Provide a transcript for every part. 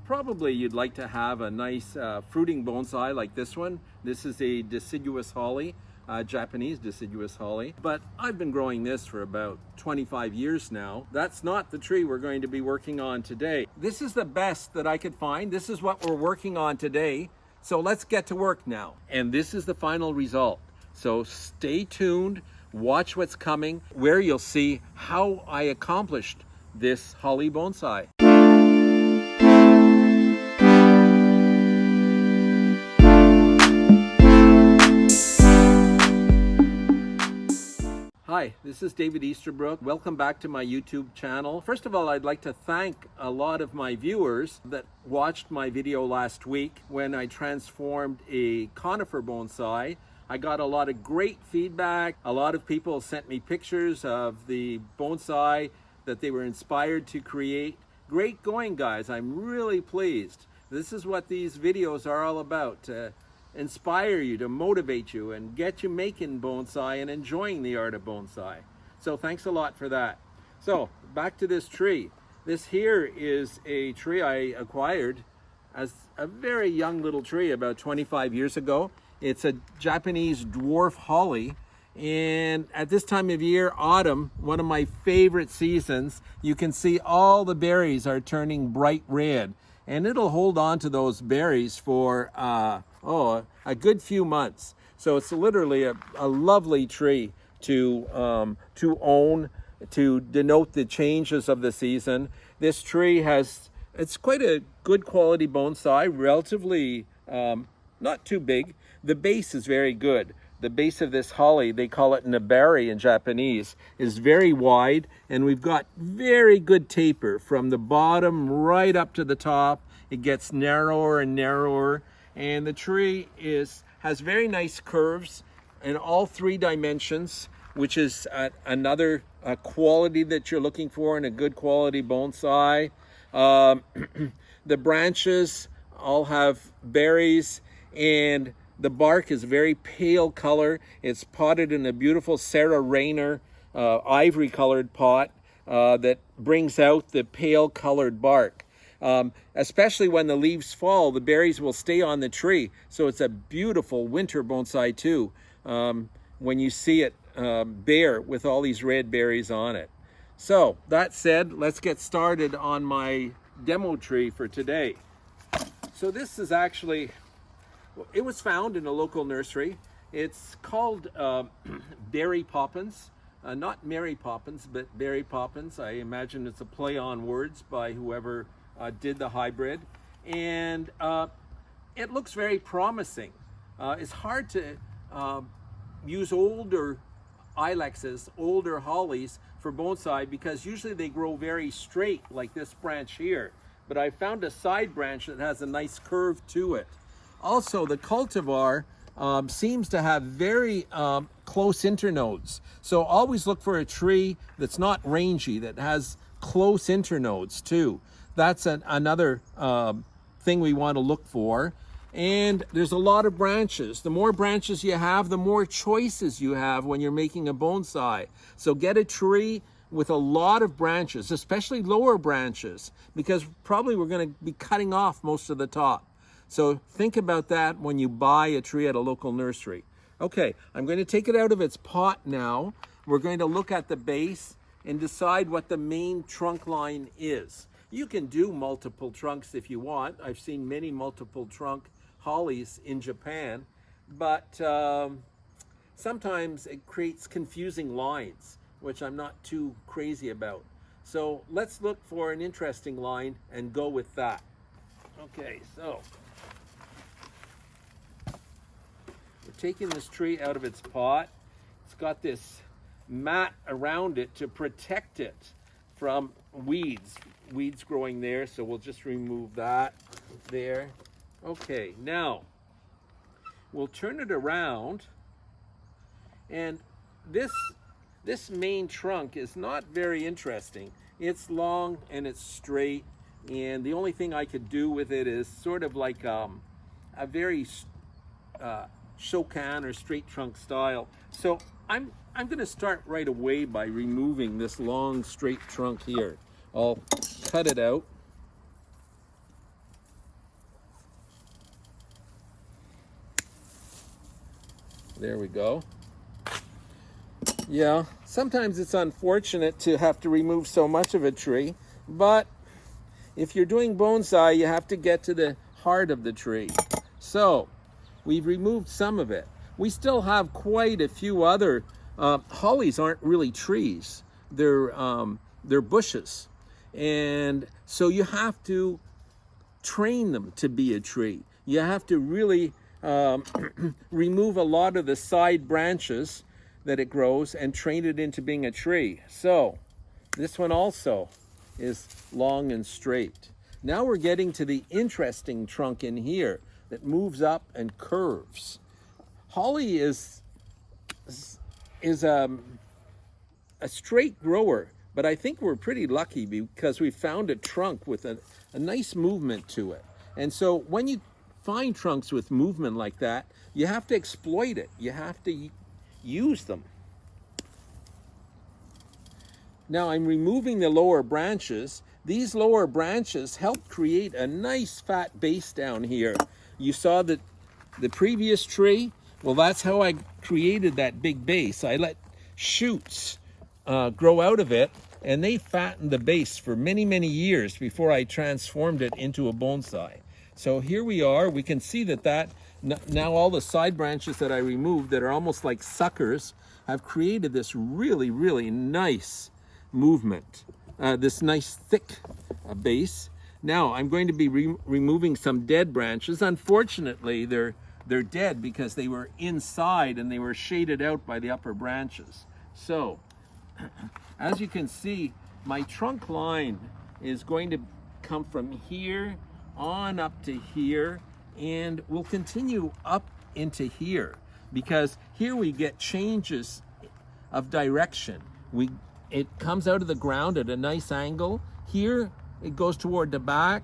probably you'd like to have a nice fruiting bonsai like this one. This is a deciduous holly, Japanese deciduous holly, but I've been growing this for about 25 years now. That's not the tree we're going to be working on today. This is the best that I could find. This is what we're working on today. So let's get to work now. And this is the final result. So stay tuned, watch what's coming, where you'll see how I accomplished this holly bonsai. Hi, this is David Easterbrook. Welcome back to my YouTube channel. First of all, I'd like to thank a lot of my viewers that watched my video last week when I transformed a conifer bonsai. I got a lot of great feedback. A lot of people sent me pictures of the bonsai that they were inspired to create. Great going, guys. I'm really pleased. This is what these videos are all about. To inspire you, to motivate you, and get you making bonsai and enjoying the art of bonsai. So thanks a lot for that. So back to this tree. This here is a tree I acquired as a very young little tree about 25 years ago. It's a Japanese dwarf holly, and at this time of year, autumn, one of my favorite seasons, you can see all the berries are turning bright red, and it'll hold on to those berries for a good few months. So it's literally a lovely tree to own, to denote the changes of the season. This tree it's quite a good quality bonsai, relatively not too big. The base is very good. The base of this holly, they call it nabari in Japanese, is very wide, and we've got very good taper from the bottom right up to the top. It gets narrower and narrower, and the tree has very nice curves in all three dimensions, which is another quality that you're looking for in a good quality bonsai. The branches all have berries, and the bark is very pale color. It's potted in a beautiful Sarah Rayner ivory colored pot that brings out the pale colored bark. Especially when the leaves fall, the berries will stay on the tree. So it's a beautiful winter bonsai too, when you see it bare with all these red berries on it. So that said, let's get started on my demo tree for today. So this is actually, it was found in a local nursery. It's called Berry Poppins. Not Mary Poppins, but Berry Poppins. I imagine it's a play on words by whoever did the hybrid. And it looks very promising. It's hard to use older ilexes, older hollies for bonsai, because usually they grow very straight like this branch here. But I found a side branch that has a nice curve to it. Also, the cultivar seems to have very close internodes. So always look for a tree that's not rangy, that has close internodes too. That's another thing we want to look for. And there's a lot of branches. The more branches you have, the more choices you have when you're making a bonsai. So get a tree with a lot of branches, especially lower branches, because probably we're going to be cutting off most of the top. So think about that when you buy a tree at a local nursery. Okay, I'm going to take it out of its pot now. We're going to look at the base and decide what the main trunk line is. You can do multiple trunks if you want. I've seen many multiple trunk hollies in Japan, but sometimes it creates confusing lines, which I'm not too crazy about. So let's look for an interesting line and go with that. Okay, so we're taking this tree out of its pot. It's got this mat around it to protect it from weeds growing there, so we'll just remove that there. Okay, now we'll turn it around, and this main trunk is not very interesting. It's long and it's straight, and the only thing I could do with it is sort of like a very shokan or straight trunk style. So I'm going to start right away by removing this long straight trunk here. I'll cut it out. There we go. Yeah, sometimes it's unfortunate to have to remove so much of a tree, but if you're doing bonsai, you have to get to the heart of the tree. So we've removed some of it. We still have quite a few other, hollies aren't really trees. They're bushes. And so you have to train them to be a tree. You have to really remove a lot of the side branches that it grows and train it into being a tree. So this one also is long and straight. Now we're getting to the interesting trunk in here that moves up and curves. Holly is a straight grower, but I think we're pretty lucky because we found a trunk with a nice movement to it. And so when you find trunks with movement like that, you have to exploit it. You have to use them. Now I'm removing the lower branches. These lower branches help create a nice fat base down here. You saw that the previous tree, well, that's how I created that big base. I let shoots grow out of it, and they fattened the base for many, many years before I transformed it into a bonsai. So here we are. We can see that now all the side branches that I removed that are almost like suckers have created this really, really nice movement, this nice thick base. Now I'm going to be removing some dead branches. Unfortunately, they're dead because they were inside and they were shaded out by the upper branches. So as you can see, my trunk line is going to come from here on up to here, and we'll continue up into here because here we get changes of direction. It comes out of the ground at a nice angle. Here it goes toward the back,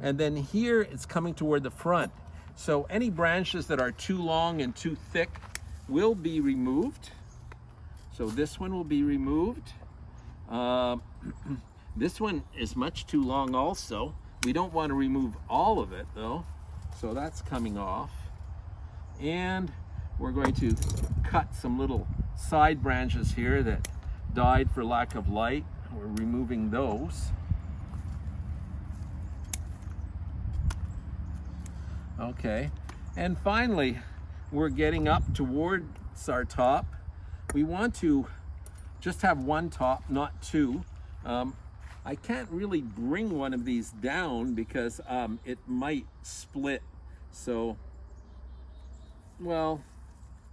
and then here it's coming toward the front. So any branches that are too long and too thick will be removed. So this one will be removed. This one is much too long also. We don't want to remove all of it though. So that's coming off. And we're going to cut some little side branches here that died for lack of light. We're removing those. Okay, and finally, we're getting up towards our top. We want to just have one top, not two. I can't really bring one of these down because it might split. So, well,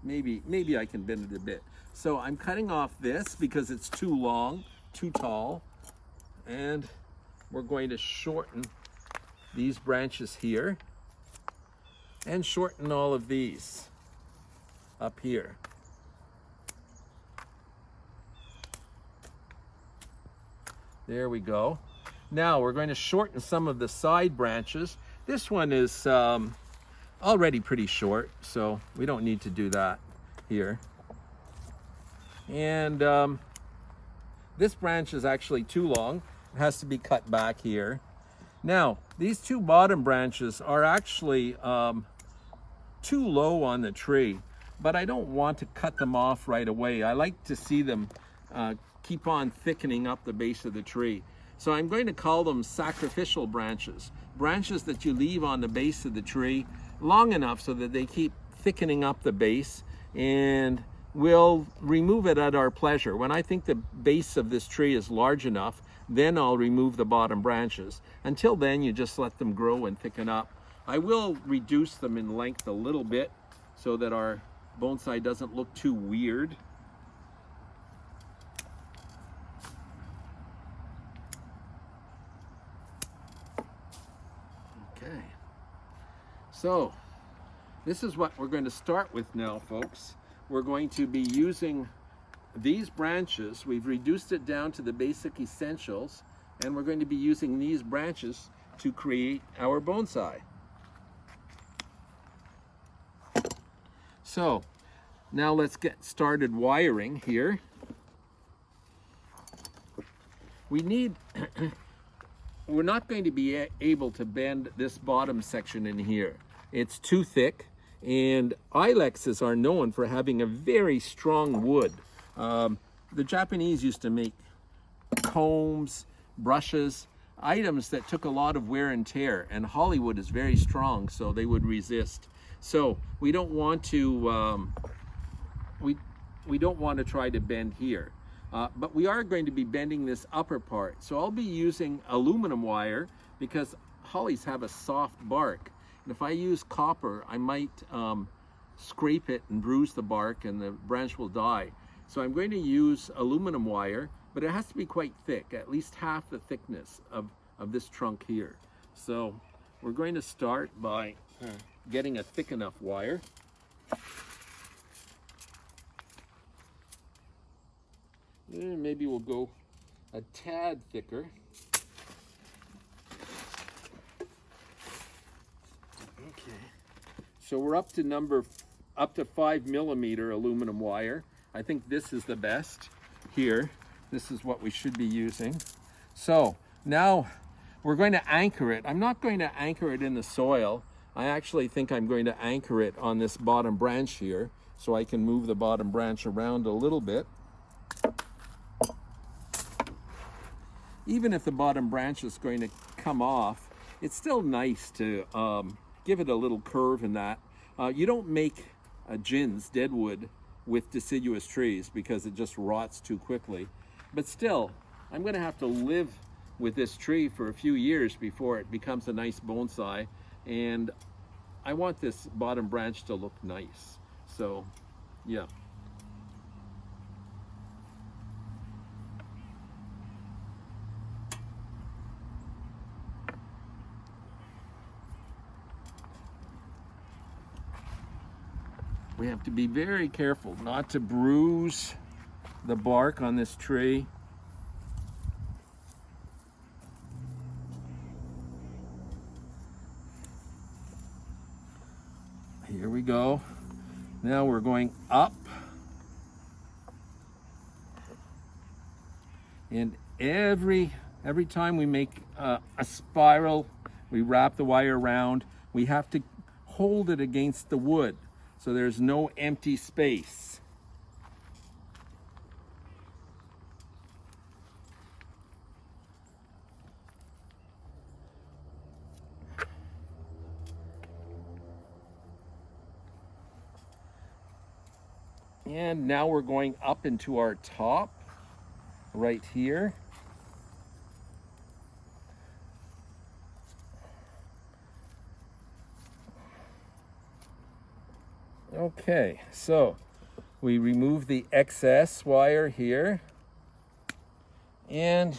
maybe I can bend it a bit. So I'm cutting off this because it's too long, too tall, and we're going to shorten these branches here and shorten all of these up here. There we go. Now we're going to shorten some of the side branches. This one is already pretty short, so we don't need to do that here. And this branch is actually too long. It has to be cut back here. Now, these two bottom branches are actually too low on the tree, but I don't want to cut them off right away. I like to see them keep on thickening up the base of the tree. So I'm going to call them sacrificial branches. Branches that you leave on the base of the tree long enough so that they keep thickening up the base, and we'll remove it at our pleasure. When I think the base of this tree is large enough, then I'll remove the bottom branches. Until then, you just let them grow and thicken up. I will reduce them in length a little bit so that our bonsai doesn't look too weird. Okay, so this is what we're going to start with now, folks. We're going to be using these branches. We've reduced it down to the basic essentials, and we're going to be using these branches to create our bonsai. So now let's get started wiring here. We're not going to be able to bend this bottom section in here. It's too thick, And ilexes are known for having a very strong wood. The Japanese used to make combs, brushes, items that took a lot of wear and tear, and Hollywood is very strong, so they would resist. So we don't want to we don't want to try to bend here, but we are going to be bending this upper part. So I'll be using aluminum wire because hollies have a soft bark, and if I use copper, I might scrape it and bruise the bark, and the branch will die. So I'm going to use aluminum wire, but it has to be quite thick, at least half the thickness of this trunk here. So we're going to start by getting a thick enough wire. And maybe we'll go a tad thicker. Okay. So we're up to 5 millimeter aluminum wire. I think this is the best here. This is what we should be using. So now we're going to anchor it. I'm not going to anchor it in the soil. I actually think I'm going to anchor it on this bottom branch here, so I can move the bottom branch around a little bit. Even if the bottom branch is going to come off, it's still nice to give it a little curve in that. You don't make gins, deadwood, with deciduous trees because it just rots too quickly. But still, I'm going to have to live with this tree for a few years before it becomes a nice bonsai, and I want this bottom branch to look nice. So, yeah. We have to be very careful not to bruise the bark on this tree. Here we go. Now we're going up. And every time we make a spiral, we wrap the wire around, we have to hold it against the wood, so there's no empty space. And now we're going up into our top right here. Okay, so we remove the excess wire here, and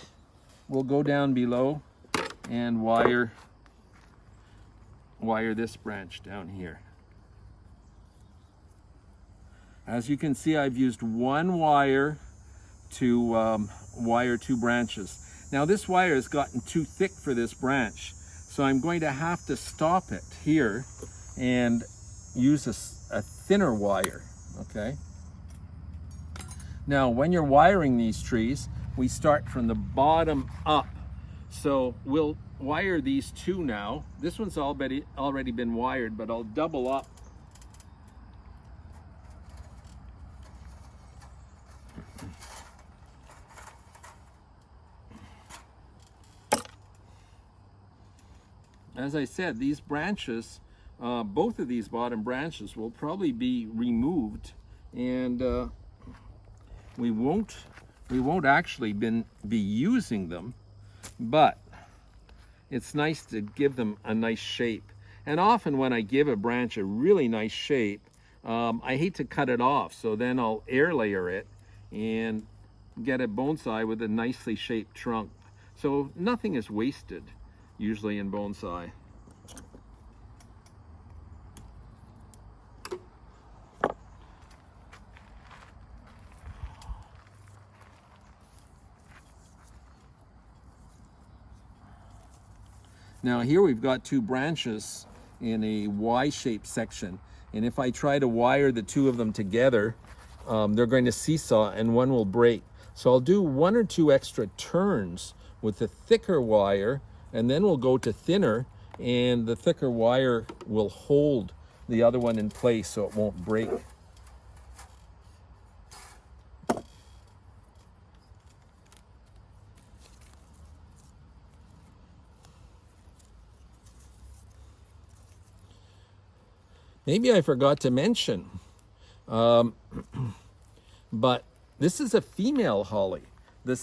we'll go down below and wire this branch down here. As you can see, I've used one wire to wire two branches. Now this wire has gotten too thick for this branch, so I'm going to have to stop it here and use a thinner wire, okay? Now, when you're wiring these trees, we start from the bottom up. So we'll wire these two now. This one's already been wired, but I'll double up. As I said, these branches, both of these bottom branches will probably be removed, and we won't actually be using them, but it's nice to give them a nice shape. And often when I give a branch a really nice shape, I hate to cut it off, so then I'll air layer it and get a bonsai with a nicely shaped trunk. So nothing is wasted usually in bonsai. Now here we've got two branches in a Y-shaped section, and if I try to wire the two of them together, they're going to seesaw and one will break. So I'll do one or two extra turns with the thicker wire, and then we'll go to thinner, and the thicker wire will hold the other one in place so it won't break. Maybe I forgot to mention, but this is a female holly. The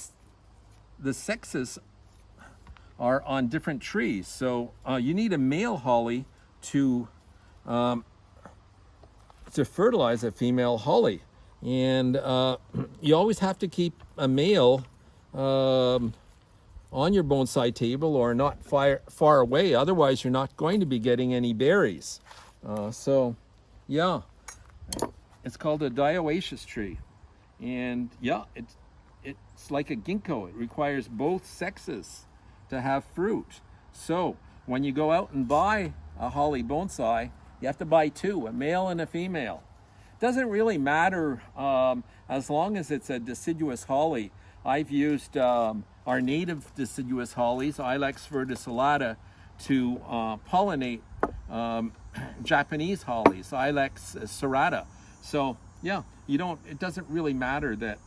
sexes are on different trees, so you need a male holly to fertilize a female holly, and you always have to keep a male on your bonsai table or not far away, otherwise you're not going to be getting any berries. So yeah, it's called a dioecious tree, and yeah, it's like a ginkgo. It requires both sexes to have fruit. So when you go out and buy a holly bonsai, you have to buy two, a male and a female. Doesn't really matter as long as it's a deciduous holly. I've used our native deciduous hollies, Ilex verticillata, to pollinate Japanese hollies, Ilex serrata. So yeah, it doesn't really matter that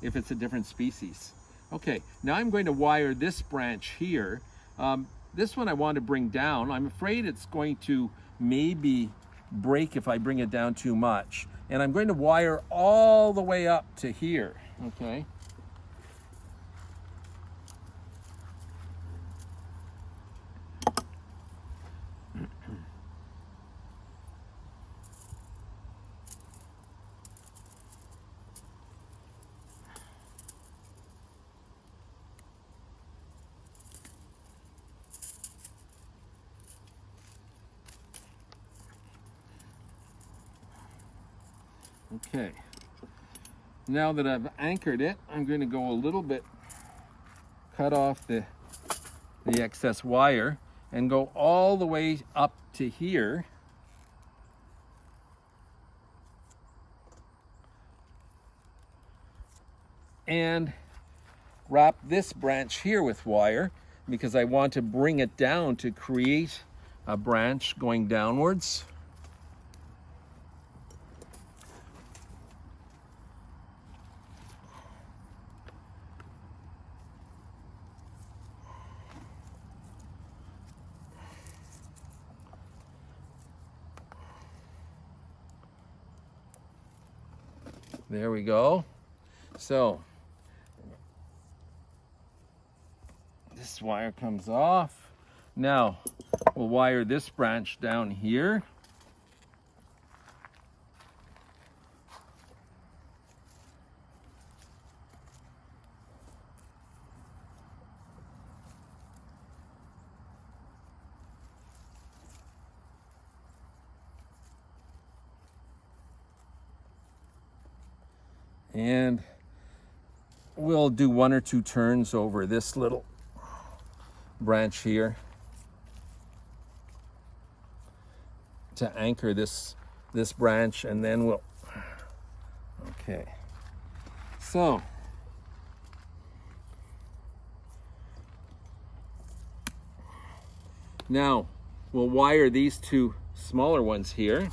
if it's a different species. Okay, now I'm going to wire this branch here. This one I want to bring down. I'm afraid it's going to maybe break if I bring it down too much. And I'm going to wire all the way up to here, okay? Okay, now that I've anchored it, I'm going to go a little bit, cut off the excess wire and go all the way up to here. And wrap this branch here with wire because I want to bring it down to create a branch going downwards. There we go. So this wire comes off. Now we'll wire this branch down here. And we'll do 1 or 2 turns over this little branch here to anchor this branch, and then we'll, okay. So now we'll wire these 2 smaller ones here.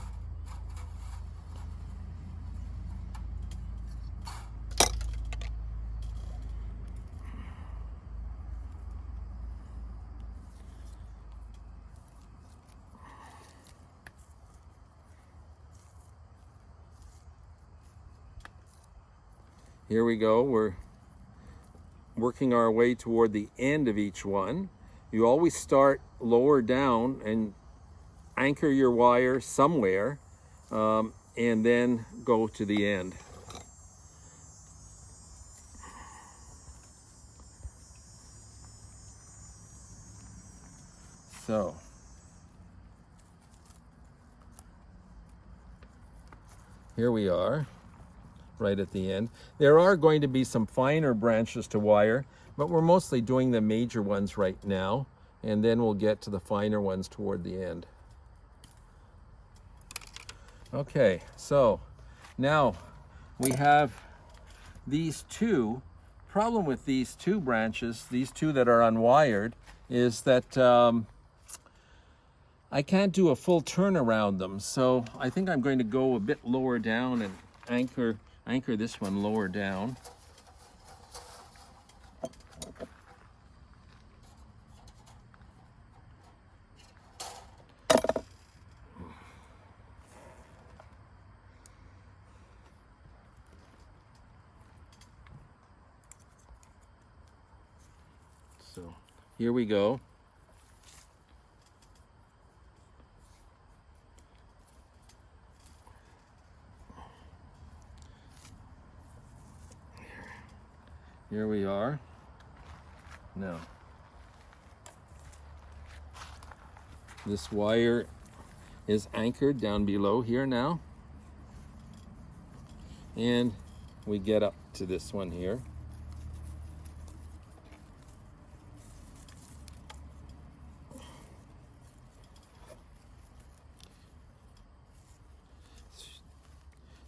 Here we go, we're working our way toward the end of each one. You always start lower down and anchor your wire somewhere, and then go to the end. So here we are, right at the end. There are going to be some finer branches to wire, but we're mostly doing the major ones right now, and then we'll get to the finer ones toward the end. Okay, so now we have these 2. Problem with these 2 branches, these 2 that are unwired, is that I can't do a full turn around them, so I think I'm going to go a bit lower down and anchor this one lower down. So here we go. Here we are. Now, this wire is anchored down below here now. And we get up to this one here.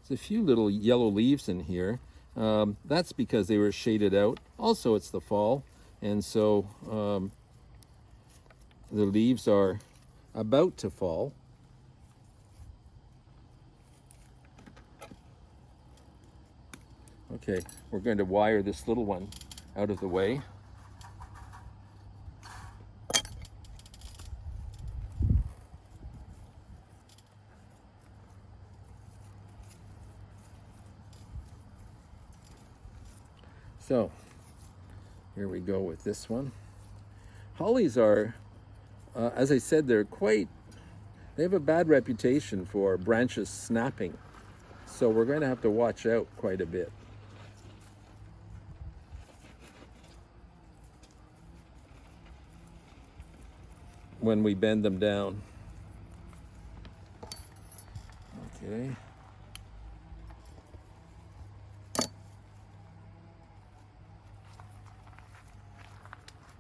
There's a few little yellow leaves in here. That's because they were shaded out. Also, it's the fall, and so the leaves are about to fall. Okay, we're going to wire this little one out of the way. So, here we go with this one. Hollies are, as I said, they have a bad reputation for branches snapping. So we're going to have to watch out quite a bit. When we bend them down. Okay.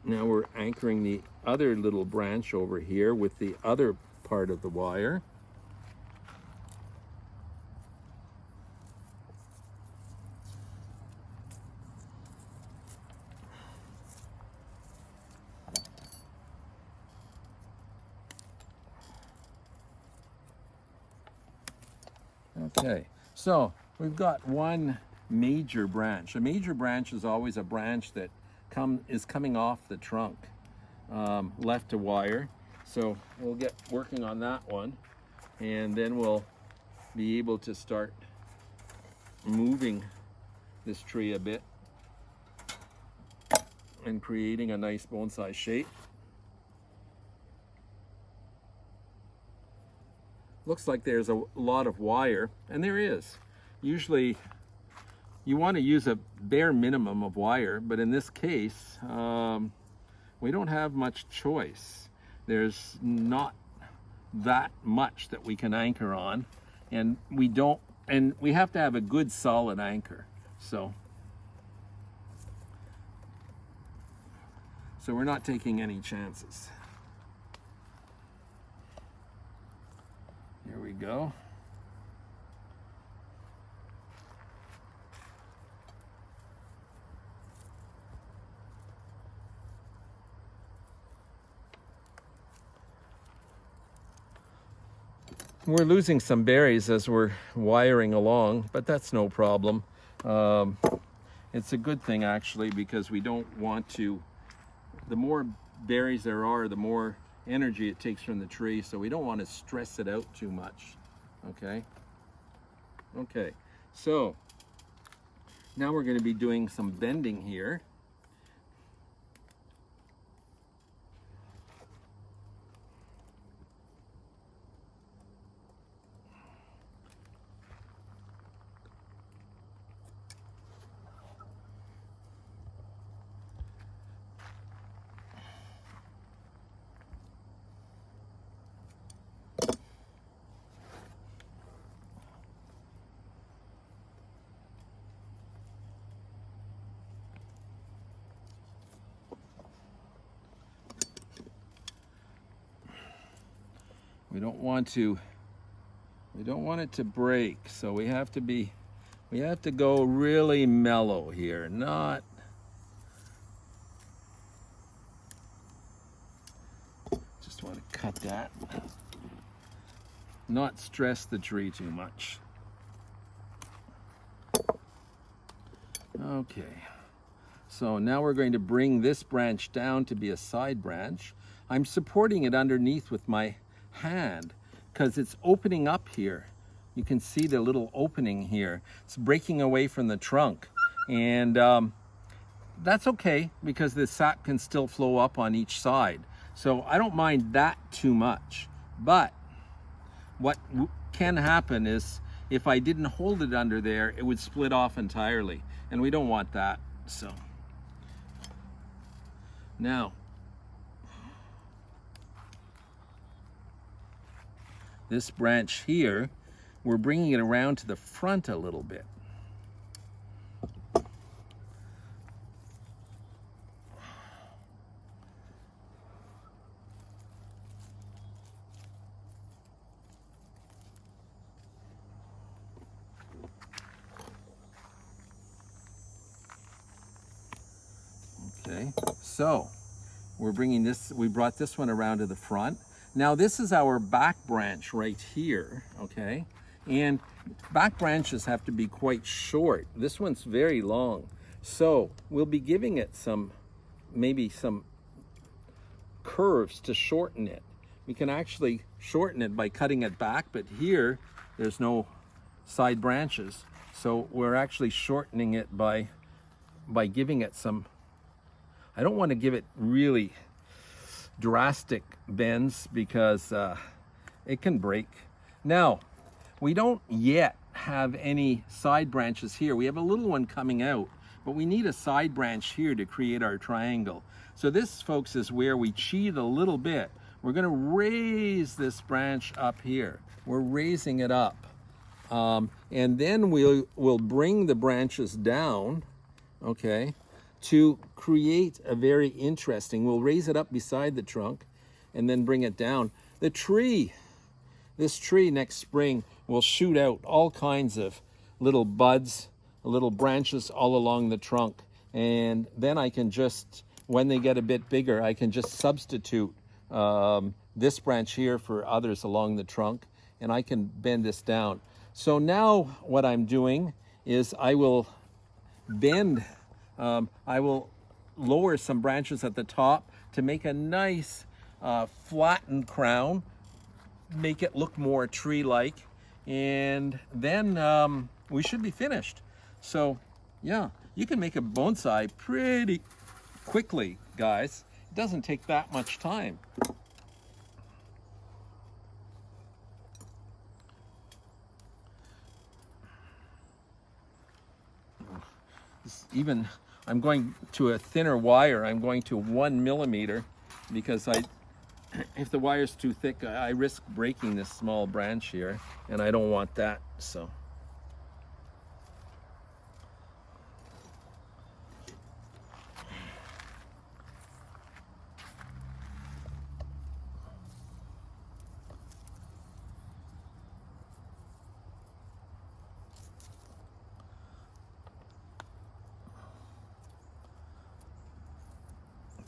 Now we're anchoring the other little branch over here with the other part of the wire. Okay, so we've got one major branch. A major branch is always a branch that is coming off the trunk, left to wire. So we'll get working on that one, and then we'll be able to start moving this tree a bit and creating a nice bonsai shape. Looks like there's a lot of wire, and there is. Usually you want to use a bare minimum of wire, but in this case, we don't have much choice. There's not that much that we can anchor on, and we have to have a good solid anchor. So we're not taking any chances. Here we go. We're losing some berries as we're wiring along, but that's no problem. It's a good thing actually, because we don't want to, the more berries there are, the more energy it takes from the tree, so we don't want to stress it out too much. Okay, so now we're going to be doing some bending here. We don't want it to break, so we have to go really mellow here, not just want to cut that. Not stress the tree too much. Okay, so now we're going to bring this branch down to be a side branch. I'm supporting it underneath with my hand because it's opening up here. You can see the little opening here. It's breaking away from the trunk, and that's okay because the sap can still flow up on each side. So I don't mind that too much. But what can happen is if I didn't hold it under there, it would split off entirely, and we don't want that. So now this branch here, we're bringing it around to the front a little bit. Okay, so we're bringing this, we brought this one around to the front. Now this is our back branch right here, okay? And back branches have to be quite short. This one's very long. So we'll be giving it some, maybe some curves to shorten it. We can actually shorten it by cutting it back, but here there's no side branches. So we're actually shortening it by giving it some, I don't want to give it really drastic bends because it can break. Now, we don't yet have any side branches here. We have a little one coming out, but we need a side branch here to create our triangle. So this, folks, is where we cheat a little bit. We're going to raise this branch up here. We're raising it up. And then we'll bring the branches down, okay, to create a very interesting, we'll raise it up beside the trunk and then bring it down. The tree, this tree next spring will shoot out all kinds of little buds, little branches all along the trunk. And then I can just, when they get a bit bigger, I can just substitute this branch here for others along the trunk, and I can bend this down. So now what I'm doing is I will bend, I will lower some branches at the top to make a nice flattened crown, make it look more tree-like, and then we should be finished. So yeah, you can make a bonsai pretty quickly, guys. It doesn't take that much time. Even I'm going to a thinner wire. I'm going to 1 millimeter because if the wire's too thick, I risk breaking this small branch here, and I don't want that. So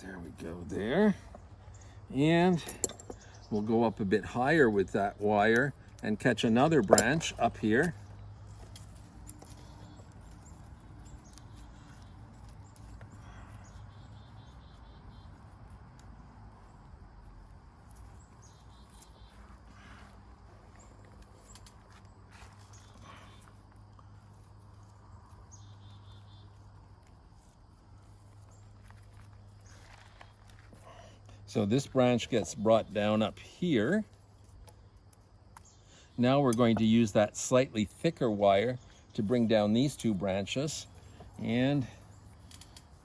there we go there. And we'll go up a bit higher with that wire and catch another branch up here. So this branch gets brought down up here. Now we're going to use that slightly thicker wire to bring down these two branches, and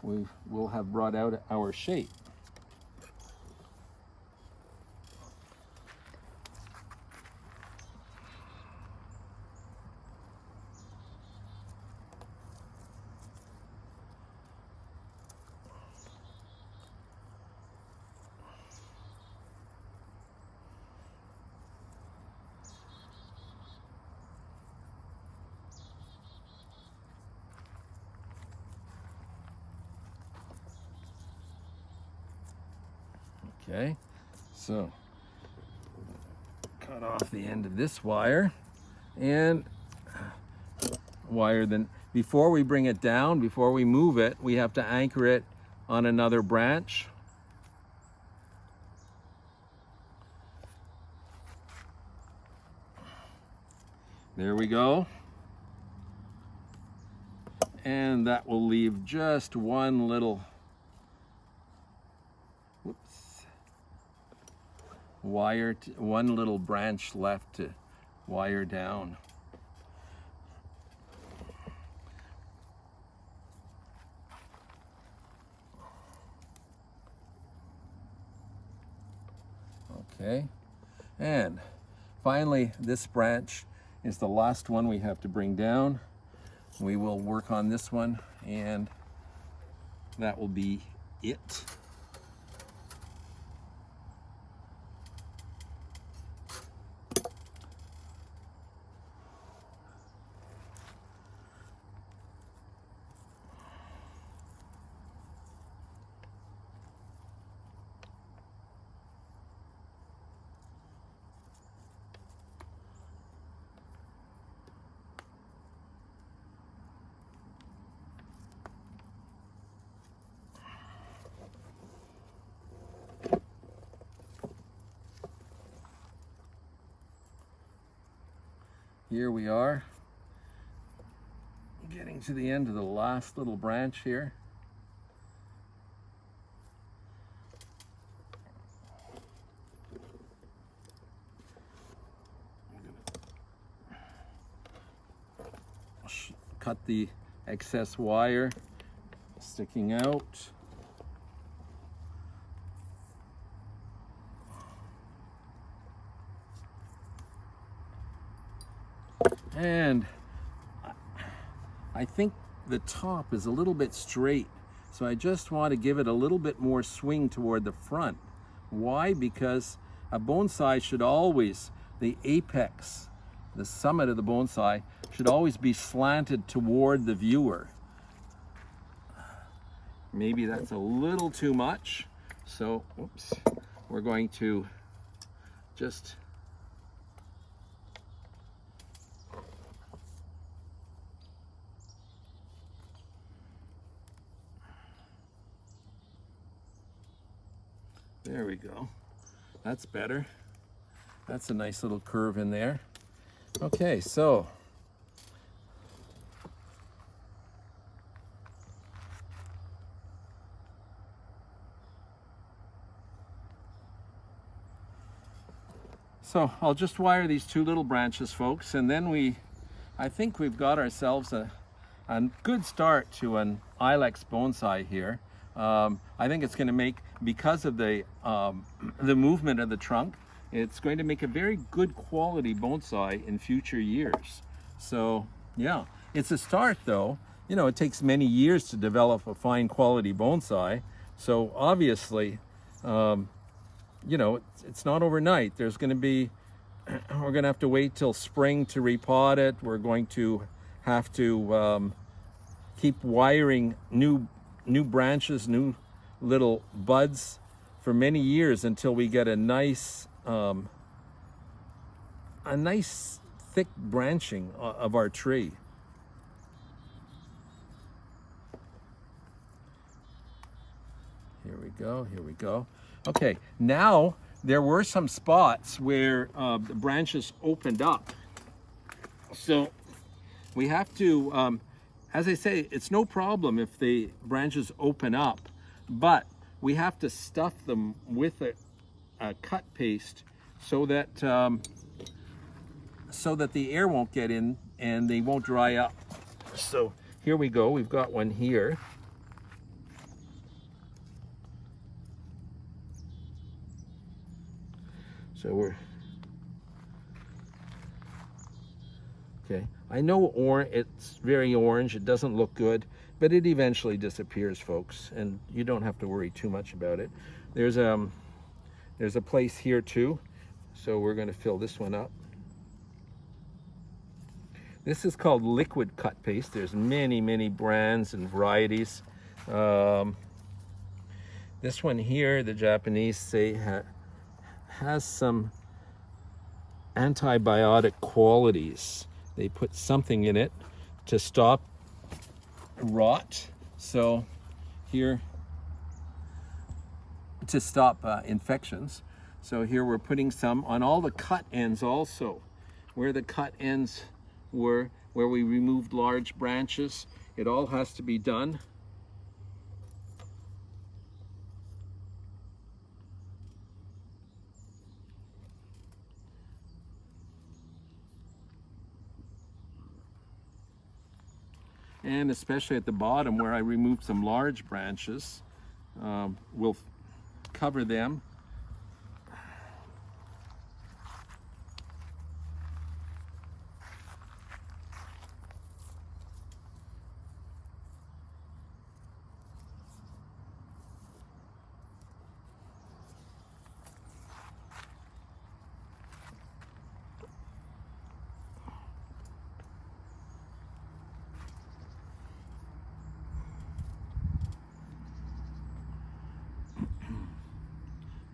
we will have brought out our shape. Okay, so cut off the end of this wire and wire. Then before we bring it down, before we move it, we have to anchor it on another branch. There we go. And that will leave just one little, wire, one little branch left to wire down. Okay, and finally this branch is the last one we have to bring down. We will work on this one and that will be it. Here we are, getting to the end of the last little branch here. Cut the excess wire sticking out. And I think the top is a little bit straight, so I just want to give it a little bit more swing toward the front. Why? Because a bonsai should always, the apex, the summit of the bonsai should always be slanted toward the viewer. Maybe that's a little too much, so oops, we're going to just there we go. That's better. That's a nice little curve in there. Okay, so I'll just wire these two little branches, folks, and then I think we've got ourselves a good start to an ilex bonsai here. I think it's going to make, because of the movement of the trunk, it's going to make a very good quality bonsai in future years. So yeah, it's a start though. You know, it takes many years to develop a fine quality bonsai. So obviously, you know, it's not overnight. There's going to be, we're going to have to wait till spring to repot it. We're going to have to keep wiring new branches, new little buds for many years until we get a nice thick branching of our tree. Here we go, here we go. Okay, now there were some spots where the branches opened up. So we have to, as I say, it's no problem if the branches open up, but we have to stuff them with a cut paste so that the air won't get in and they won't dry up. So here we go, we've got one here. So we're, okay, I know it's very orange, it doesn't look good, but it eventually disappears, folks, and you don't have to worry too much about it. There's a place here too, so we're going to fill this one up. This is called liquid cut paste. There's many brands and varieties. This one here, the Japanese say has some antibiotic qualities. They put something in it to stop rot. So here, to stop infections. So here we're putting some on all the cut ends also. Where the cut ends were, where we removed large branches, it all has to be done. And especially at the bottom where I removed some large branches, we'll cover them.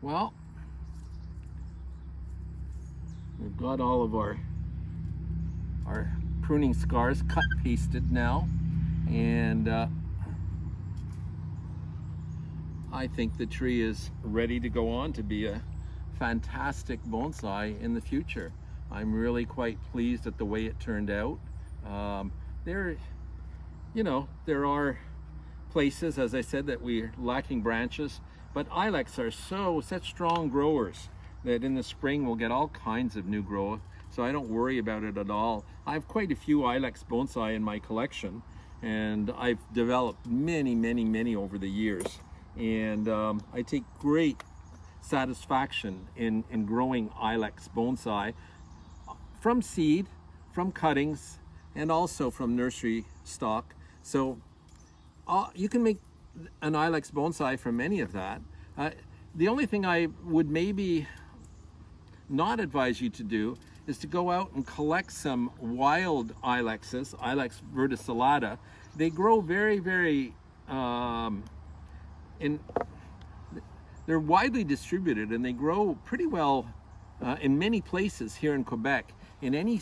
Well, we've got all of our pruning scars cut pasted now, and I think the tree is ready to go on to be a fantastic bonsai in the future. I'm really quite pleased at the way it turned out. There are places, as I said, that we're lacking branches, but ilex are such strong growers that in the spring we'll get all kinds of new growth, so I don't worry about it at all. I have quite a few ilex bonsai in my collection, and I've developed many over the years, and I take great satisfaction in growing ilex bonsai from seed, from cuttings, and also from nursery stock. So you can make an ilex bonsai from any of that. The only thing I would maybe not advise you to do is to go out and collect some wild ilexes, Ilex verticillata. They grow very they're widely distributed, and they grow pretty well in many places here in Quebec. In any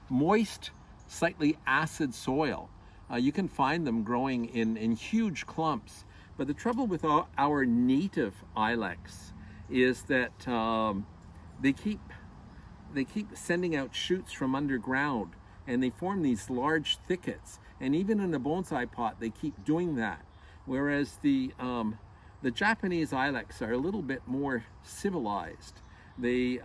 moist, slightly acid soil, you can find them growing in huge clumps. But the trouble with our native ilex is that they keep sending out shoots from underground, and they form these large thickets. And even in a bonsai pot, they keep doing that. Whereas the Japanese ilex are a little bit more civilized. They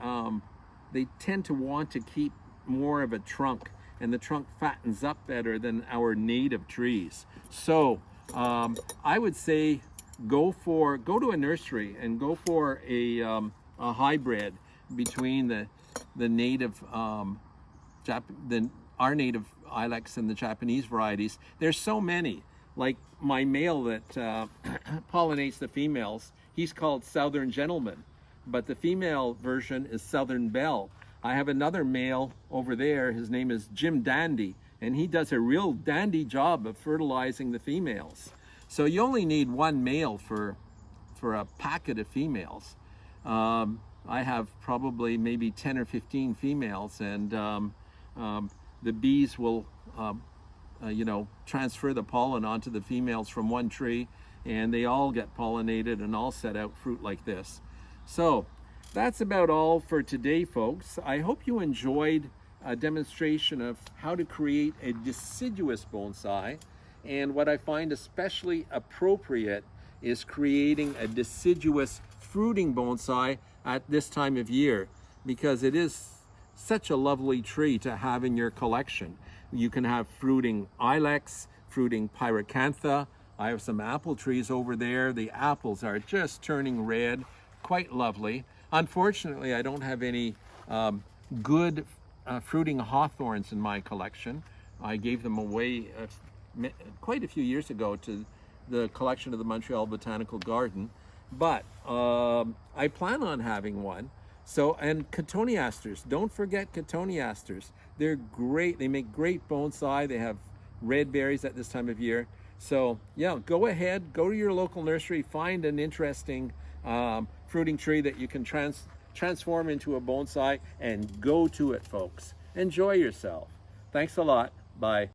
tend to want to keep more of a trunk, and the trunk fattens up better than our native trees. So I would say go to a nursery and go for a hybrid between the native our native ilex and the Japanese varieties. There's so many. Like my male that pollinates the females, he's called Southern Gentleman, but the female version is Southern Belle. I have another male over there, his name is Jim Dandy, and he does a real dandy job of fertilizing the females. So you only need one male for a packet of females. I have probably maybe 10 or 15 females, and the bees will transfer the pollen onto the females from one tree, and they all get pollinated and all set out fruit like this. So that's about all for today, folks. I hope you enjoyed a demonstration of how to create a deciduous bonsai. And what I find especially appropriate is creating a deciduous fruiting bonsai at this time of year, because it is such a lovely tree to have in your collection. You can have fruiting ilex, fruiting pyracantha. I have some apple trees over there. The apples are just turning red, quite lovely. Unfortunately, I don't have any good fruiting hawthorns in my collection. I gave them away quite a few years ago to the collection of the Montreal Botanical Garden, but I plan on having one. So, and cotoneasters, don't forget cotoneasters. They're great. They make great bonsai. They have red berries at this time of year. So yeah, go ahead, go to your local nursery, find an interesting fruiting tree that you can transform into a bonsai, and go to it, folks. Enjoy yourself. Thanks a lot. Bye.